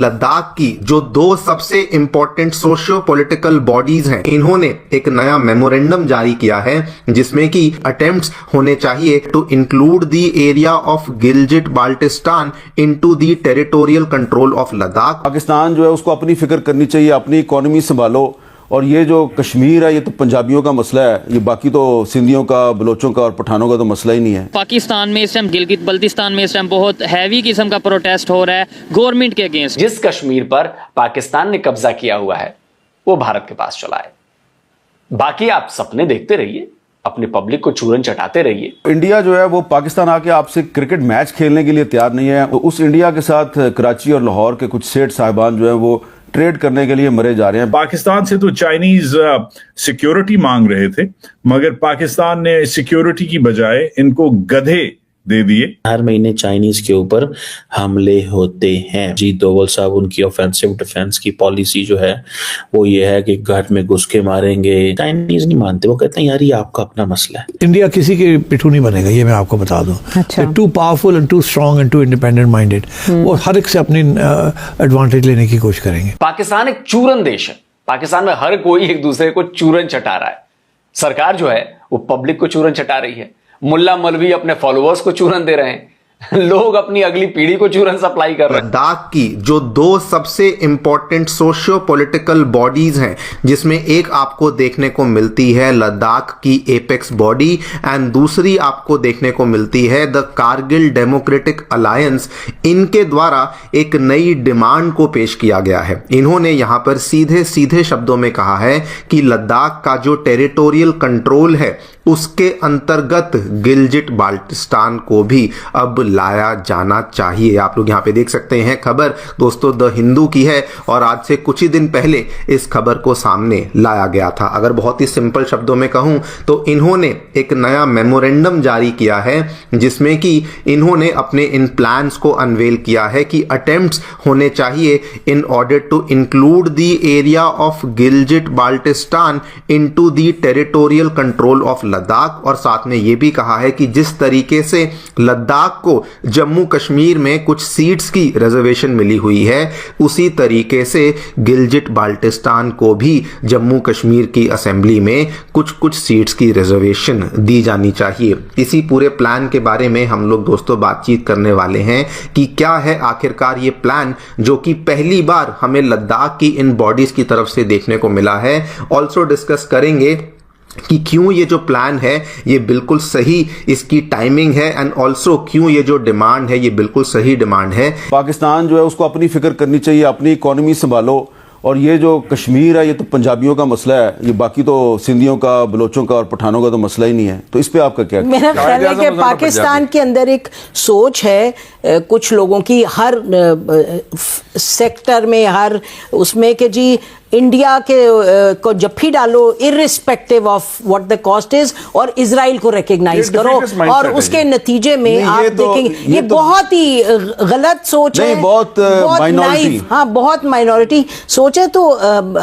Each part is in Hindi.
लद्दाख की जो दो सबसे इंपॉर्टेंट सोशियो पॉलिटिकल बॉडीज हैं, इन्होंने एक नया मेमोरेंडम जारी किया है जिसमें कि अटेम्प्ट्स होने चाहिए to include the area of Gilgit Baltistan into the territorial control of Ladakh. Pakistan जो है उसको अपनी फिक्र करनी चाहिए, अपनी इकोनॉमी संभालो, और ये जो कश्मीर है ये तो पंजाबियों का मसला है, ये बाकी तो सिंधियों का, बलोचों का और पठानों का तो मसला ही नहीं है। पाकिस्तान में इस टाइम गिलगित बल्तिस्तान में इस टाइम बहुत हैवी किस्म का प्रोटेस्ट हो रहा है गवर्नमेंट के अगेंस्ट। जिस कश्मीर पर पाकिस्तान ने कब्जा किया हुआ है वो भारत के पास चला है। बाकी आप सपने देखते रहिए, अपने पब्लिक को चूरन चटाते रहिए। इंडिया जो है वो पाकिस्तान आके आपसे क्रिकेट मैच खेलने के लिए तैयार नहीं है। उस इंडिया के साथ कराची और लाहौर के कुछ सेठ साहिबान जो है वो ट्रेड करने के लिए मरे जा रहे हैं। पाकिस्तान से तो चाइनीज सिक्योरिटी मांग रहे थे, मगर पाकिस्तान ने सिक्योरिटी की बजाय इनको गधे दे दिए। हर महीने चाइनीज के ऊपर हमले होते हैं। अजीत डोवल साहब उनकी ऑफेंसिव डिफेंस की पॉलिसी जो है वो ये है कि घर में घुस के मारेंगे। चाइनीज नहीं मानते, वो कहते हैं यार ये आपका अपना मसला है। इंडिया किसी के पिट्ठू नहीं बनेगा, ये मैं आपको बता दूं। अच्छा। Too powerful and too strong and too independent minded, वो हर एक से अपनी एडवांटेज लेने की कोशिश करेंगे। पाकिस्तान एक चूरन देश है। पाकिस्तान में हर कोई एक दूसरे को चूरन चटा रहा है। सरकार जो है वो पब्लिक को चूरन चटा रही है। मुल्ला मौलवी अपने फॉलोअर्स को चूरन दे रहे हैं। लोग अपनी अगली पीढ़ी को चूरन सप्लाई कर रहे हैं। लद्दाख की जो दो सबसे इंपॉर्टेंट सोशियो पॉलिटिकल बॉडीज हैं, जिसमें एक आपको देखने को मिलती है लद्दाख की एपेक्स बॉडी एंड दूसरी आपको देखने को मिलती है द कारगिल डेमोक्रेटिक अलायंस, इनके द्वारा एक नई डिमांड को पेश किया गया है। इन्होंने यहां पर सीधे सीधे शब्दों में कहा है कि लद्दाख का जो टेरिटोरियल कंट्रोल है उसके अंतर्गत गिलजिट बाल्टिस्तान को भी अब लाया जाना चाहिए। आप लोग यहाँ पे देख सकते हैं खबर दोस्तों द हिंदू की है और आज से कुछ ही दिन पहले इस खबर को सामने लाया गया था। अगर बहुत ही सिंपल शब्दों में कहूं तो इन्होंने एक नया मेमोरेंडम जारी किया है जिसमें कि इन्होंने अपने इन प्लान्स को अनवेल किया है कि अटेम्प्ट्स होने चाहिए in order to include the area of Gilgit Baltistan into the territorial control of Ladakh, और साथ में यह भी कहा है कि जिस तरीके से लद्दाख को जम्मू कश्मीर में कुछ सीट्स की रिजर्वेशन मिली हुई है उसी तरीके से गिलजिट बाल्टिस्तान को भी जम्मू कश्मीर की असेंबली में कुछ कुछ सीट्स की रिजर्वेशन दी जानी चाहिए। इसी पूरे प्लान के बारे में हम लोग दोस्तों बातचीत करने वाले हैं कि क्या है आखिरकार ये प्लान जो कि पहली बार हमें लद्दाख की इन बॉडीज की तरफ से देखने को मिला है। ऑल्सो डिस्कस करेंगे कि क्यों ये जो प्लान है ये बिल्कुल सही इसकी टाइमिंग है एंड ऑल्सो क्यों ये जो डिमांड है ये बिल्कुल सही डिमांड है। पाकिस्तान जो है उसको अपनी फिक्र करनी चाहिए, अपनी इकोनॉमी संभालो, और ये जो कश्मीर है ये तो पंजाबियों का मसला है, ये बाकी तो सिंधियों का, बलोचों का और पठानों का तो मसला ही नहीं है। तो इस पे आपका क्या? मेरा ख्याल है कि पाकिस्तान के अंदर एक सोच है कुछ लोगों की हर सेक्टर में, हर उसमें कि जी इंडिया के को जफ्फी डालो irrespective of what the cost is, और इजराइल को रिकॉग्नाइज करो, और उसके नतीजे में आप देखेंगे ये बहुत ही गलत सोच है, बहुत नाइव, हाँ बहुत माइनॉरिटी सोच है। तो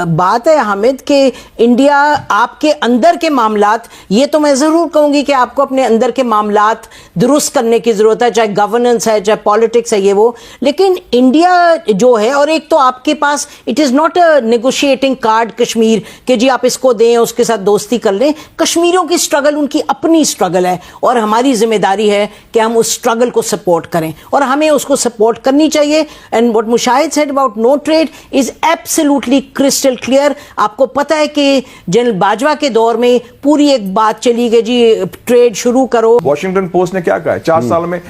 बात है हामिद कि इंडिया आपके अंदर के मामलात, ये तो मैं जरूर कहूंगी कि आपको अपने अंदर के मामलात दुरुस्त करने की जरूरत है, चाहे गवर्नेंस है चाहे पॉलिटिक्स है ये वो, लेकिन इंडिया जो है, और एक तो आपके पास it is not a negotiating card Kashmir कि जी आप इसको दें उसके साथ दोस्ती कर लें। कश्मीरियों की स्ट्रगल उनकी अपनी स्ट्रगल है और हमारी जिम्मेदारी है कि हम उस स्ट्रगल को सपोर्ट करें और हमें उसको सपोर्ट करनी चाहिए। And what Mushahid said about no trade is absolutely crystal clear. आपको पता है कि जनरल बाजवा के दौर में पूरी एक बात चली गई जी ट्रेड शुरू करो। वॉशिंगटन पोस्ट ने क्या कहा है, 4 साल में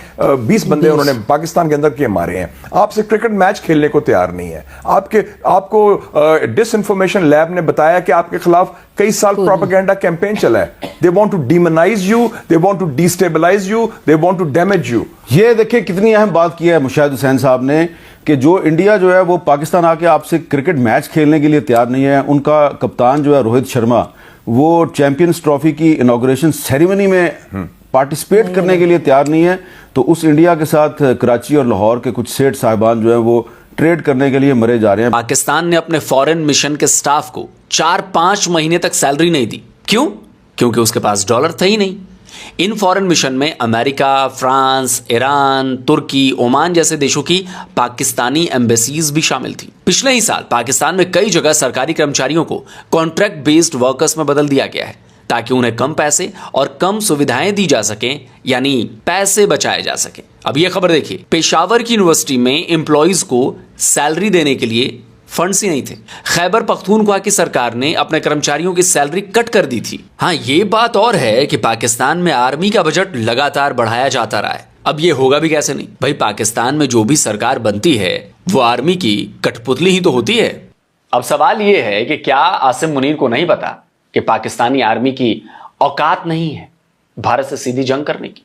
20 बंदे उन्होंने पाकिस्तान के अंदर के मारे हैं। आपसे क्रिकेट मैच खेलने को तैयार नहीं है। आपको डिसइंफॉर्मेशन लैब ने बताया कि आपके खिलाफ कई साल प्रोपेगेंडा कैंपेन चला है। They want to demonise you, they want to destabilise you, they want to damage you. ये देखिए कितनी अहम बात की है मुशाहिद हुसैन साहब ने कि जो इंडिया जो है वो पाकिस्तान आके आपसे क्रिकेट मैच खेलने के लिए तैयार नहीं है। उनका कप्तान जो है रोहित शर्मा, वो चैंपियंस ट्रॉफी की इनॉग्रेशन सेरेमनी में पार्टिसिपेट करने के लिए तैयार नहीं है। तो उस इंडिया के साथ कराची और लाहौर के कुछ सेठ साहिबान जो है वो ट्रेड करने के लिए मरे जा रहे हैं। पाकिस्तान ने अपने फॉरेन मिशन के स्टाफ को 4-5 महीने तक सैलरी नहीं दी। क्यों? क्योंकि उसके पास डॉलर था ही नहीं। इन फॉरेन मिशन में अमेरिका, फ्रांस, ईरान, तुर्की, ओमान जैसे देशों की पाकिस्तानी एम्बेसीज भी शामिल थी। पिछले ही साल पाकिस्तान में कई जगह सरकारी कर्मचारियों को कॉन्ट्रैक्ट बेस्ड वर्कर्स में बदल दिया गया है ताकि उन्हें कम पैसे और कम सुविधाएं दी जा सकें, यानी पैसे बचाए जा सकें। अब यह खबर देखिए, पेशावर की यूनिवर्सिटी में एम्प्लॉइज को सैलरी देने के लिए फंड्स ही नहीं थे। खैबर पख्तूनख्वा की सरकार ने अपने कर्मचारियों की सैलरी कट कर दी थी। हाँ, ये बात और है कि पाकिस्तान में आर्मी का बजट लगातार बढ़ाया जाता रहा है। अब ये होगा भी कैसे नहीं भाई, पाकिस्तान में जो भी सरकार बनती है वो आर्मी की कठपुतली ही तो होती है। अब सवाल ये है कि क्या आसिम मुनीर को नहीं पता कि पाकिस्तानी आर्मी की औकात नहीं है भारत से सीधी जंग करने की।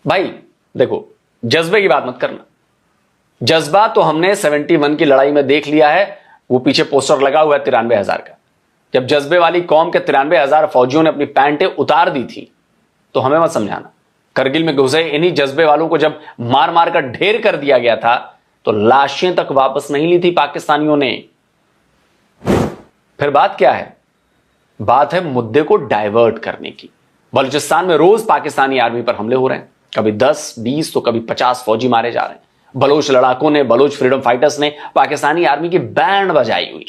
भाई देखो, जज्बे की बात मत करना। जज्बा तो हमने 71 की लड़ाई में देख लिया है, वो पीछे पोस्टर लगा हुआ है 93,000 का। जब जज्बे वाली कौम के 93,000 फौजियों ने अपनी पैंटें उतार दी थी, तो हमें मत समझाना। करगिल में घुसे इन्हीं जज्बे वालों को जब मार मार कर ढेर कर दिया गया था, तो लाशें तक वापस नहीं ली थी पाकिस्तानियों ने। फिर बात क्या है? बात है मुद्दे को डाइवर्ट करने की। बलूचिस्तान में रोज पाकिस्तानी आर्मी पर हमले हो रहे हैं, कभी 10, 20 तो कभी 50 फौजी मारे जा रहे हैं। बलोच लड़ाकों ने, बलोच फ्रीडम फाइटर्स ने पाकिस्तानी आर्मी की बैंड बजाई हुई।